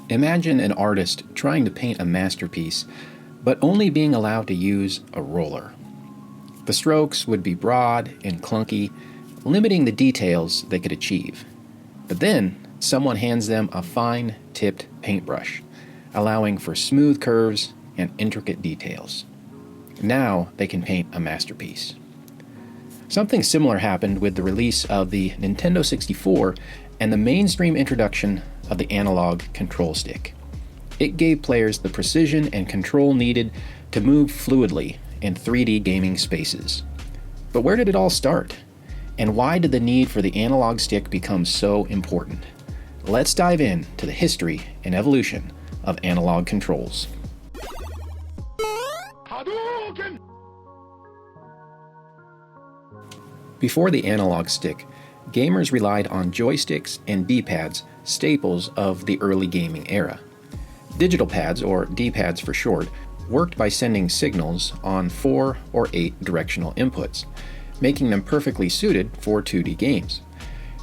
Imagine an artist trying to paint a masterpiece, but only being allowed to use a roller. The strokes would be broad and clunky, limiting the details they could achieve. But then, someone hands them a fine-tipped paintbrush, allowing for smooth curves and intricate details. Now they can paint a masterpiece. Something similar happened with the release of the Nintendo 64 and the mainstream introduction of the analog control stick. It gave players the precision and control needed to move fluidly in 3D gaming spaces. But where did it all start? And why did the need for the analog stick become so important? Let's dive in to the history and evolution of analog controls. Before the analog stick, gamers relied on joysticks and D-pads, staples of the early gaming era. Digital pads, or D-pads for short, worked by sending signals on 4 or 8 directional inputs, making them perfectly suited for 2D games.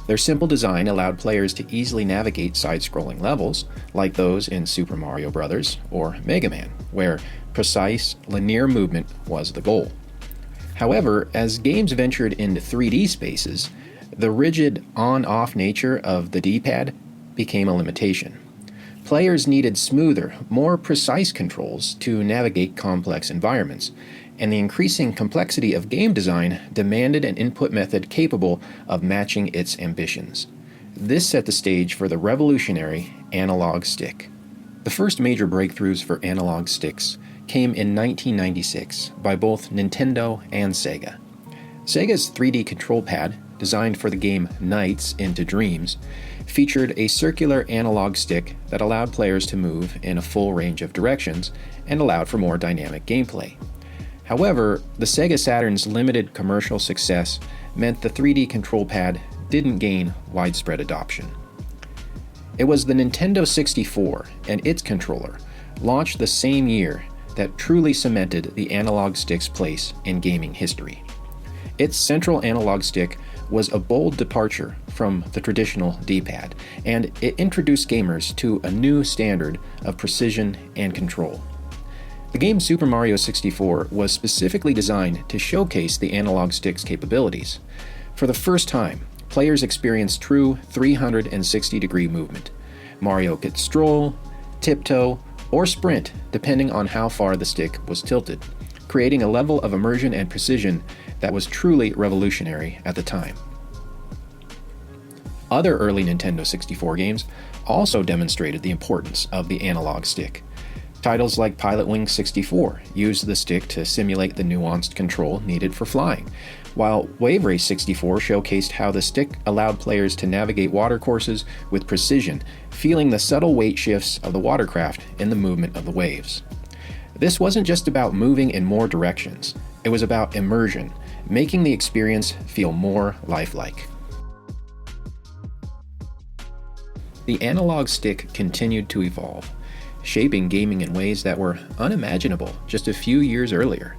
Their simple design allowed players to easily navigate side-scrolling levels, like those in Super Mario Bros. Or Mega Man, where precise, linear movement was the goal. However, as games ventured into 3D spaces, the rigid on-off nature of the D-pad became a limitation. Players needed smoother, more precise controls to navigate complex environments, and the increasing complexity of game design demanded an input method capable of matching its ambitions. This set the stage for the revolutionary analog stick. The first major breakthroughs for analog sticks came in 1996 by both Nintendo and Sega. Sega's 3D control pad, designed for the game Nights into Dreams, featured a circular analog stick that allowed players to move in a full range of directions and allowed for more dynamic gameplay. However, the Sega Saturn's limited commercial success meant the 3D control pad didn't gain widespread adoption. It was the Nintendo 64 and its controller, launched the same year, that truly cemented the analog stick's place in gaming history. Its central analog stick was a bold departure from the traditional D-pad, and it introduced gamers to a new standard of precision and control. The game Super Mario 64 was specifically designed to showcase the analog stick's capabilities. For the first time, players experienced true 360-degree movement. Mario could stroll, tiptoe, or sprint depending on how far the stick was tilted, creating a level of immersion and precision that was truly revolutionary at the time. Other early Nintendo 64 games also demonstrated the importance of the analog stick. Titles like Pilot Wing 64 used the stick to simulate the nuanced control needed for flying, while Wave Race 64 showcased how the stick allowed players to navigate watercourses with precision, feeling the subtle weight shifts of the watercraft in the movement of the waves. This wasn't just about moving in more directions, it was about immersion, making the experience feel more lifelike. The analog stick continued to evolve, shaping gaming in ways that were unimaginable just a few years earlier.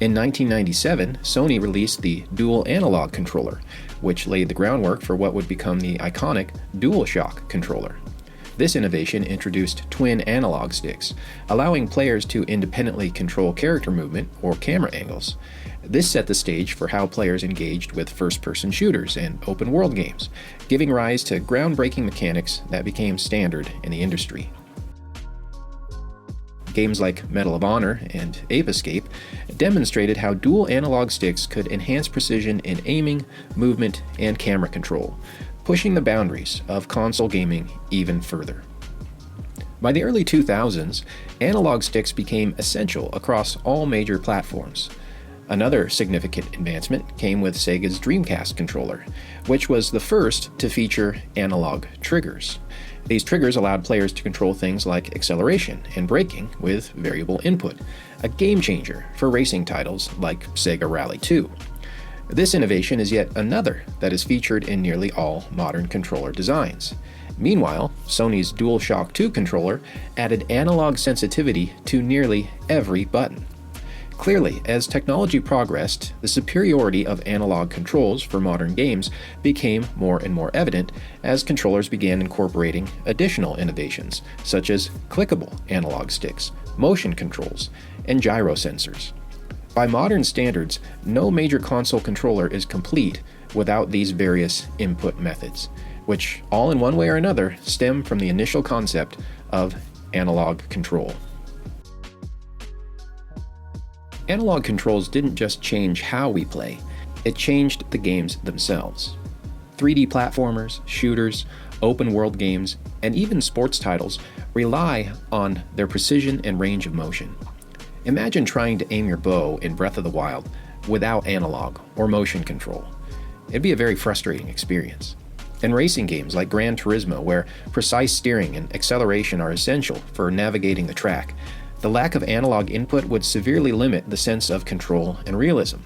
In 1997, Sony released the dual analog controller, which laid the groundwork for what would become the iconic DualShock controller. This innovation introduced twin analog sticks, allowing players to independently control character movement or camera angles. This set the stage for how players engaged with first-person shooters and open-world games, giving rise to groundbreaking mechanics that became standard in the industry. Games like Medal of Honor and Ape Escape demonstrated how dual analog sticks could enhance precision in aiming, movement, and camera control, pushing the boundaries of console gaming even further. By the early 2000s, analog sticks became essential across all major platforms. Another significant advancement came with Sega's Dreamcast controller, which was the first to feature analog triggers. These triggers allowed players to control things like acceleration and braking with variable input, a game changer for racing titles like Sega Rally 2. This innovation is yet another that is featured in nearly all modern controller designs. Meanwhile, Sony's DualShock 2 controller added analog sensitivity to nearly every button. Clearly, as technology progressed, the superiority of analog controls for modern games became more and more evident as controllers began incorporating additional innovations, such as clickable analog sticks, motion controls, and gyro sensors. By modern standards, no major console controller is complete without these various input methods, which, all in one way or another, stem from the initial concept of analog control. Analog controls didn't just change how we play, it changed the games themselves. 3D platformers, shooters, open-world games, and even sports titles rely on their precision and range of motion. Imagine trying to aim your bow in Breath of the Wild without analog or motion control. It'd be a very frustrating experience. In racing games like Gran Turismo, where precise steering and acceleration are essential for navigating the track, the lack of analog input would severely limit the sense of control and realism.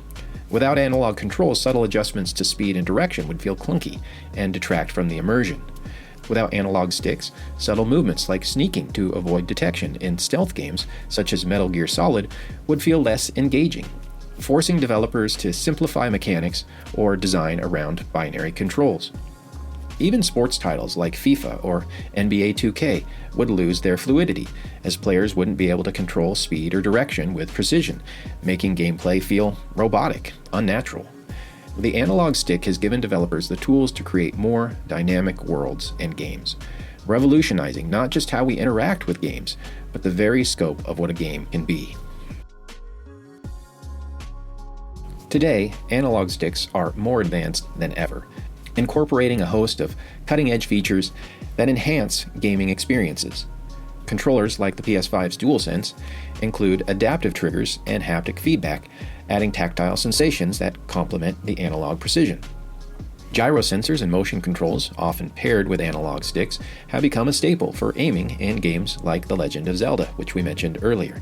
Without analog control, subtle adjustments to speed and direction would feel clunky and detract from the immersion. Without analog sticks, subtle movements like sneaking to avoid detection in stealth games such as Metal Gear Solid would feel less engaging, forcing developers to simplify mechanics or design around binary controls. Even sports titles like FIFA or NBA 2K would lose their fluidity, as players wouldn't be able to control speed or direction with precision, making gameplay feel robotic, unnatural. The analog stick has given developers the tools to create more dynamic worlds and games, revolutionizing not just how we interact with games, but the very scope of what a game can be. Today, analog sticks are more advanced than ever, incorporating a host of cutting-edge features that enhance gaming experiences. Controllers like the PS5's DualSense include adaptive triggers and haptic feedback, adding tactile sensations that complement the analog precision. Gyro sensors and motion controls, often paired with analog sticks, have become a staple for aiming in games like The Legend of Zelda, which we mentioned earlier.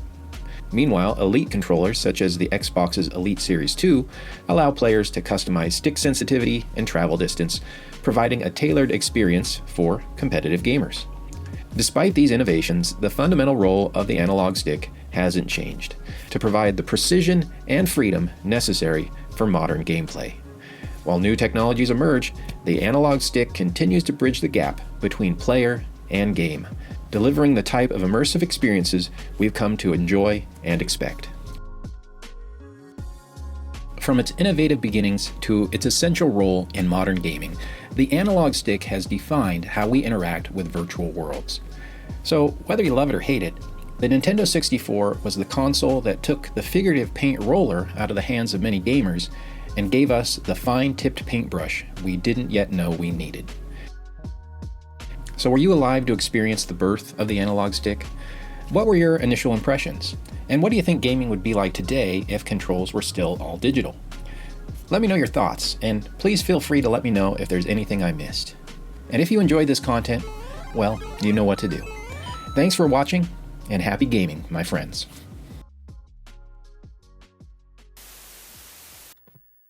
Meanwhile, Elite controllers such as the Xbox's Elite Series 2 allow players to customize stick sensitivity and travel distance, providing a tailored experience for competitive gamers. Despite these innovations, the fundamental role of the analog stick hasn't changed: to provide the precision and freedom necessary for modern gameplay. While new technologies emerge, the analog stick continues to bridge the gap between player and game, delivering the type of immersive experiences we've come to enjoy and expect. From its innovative beginnings to its essential role in modern gaming, the analog stick has defined how we interact with virtual worlds. So, whether you love it or hate it, the Nintendo 64 was the console that took the figurative paint roller out of the hands of many gamers and gave us the fine-tipped paintbrush we didn't yet know we needed. So were you alive to experience the birth of the analog stick? What were your initial impressions? And what do you think gaming would be like today if controls were still all digital? Let me know your thoughts, and please feel free to let me know if there's anything I missed. And if you enjoyed this content, well, you know what to do. Thanks for watching, and happy gaming, my friends.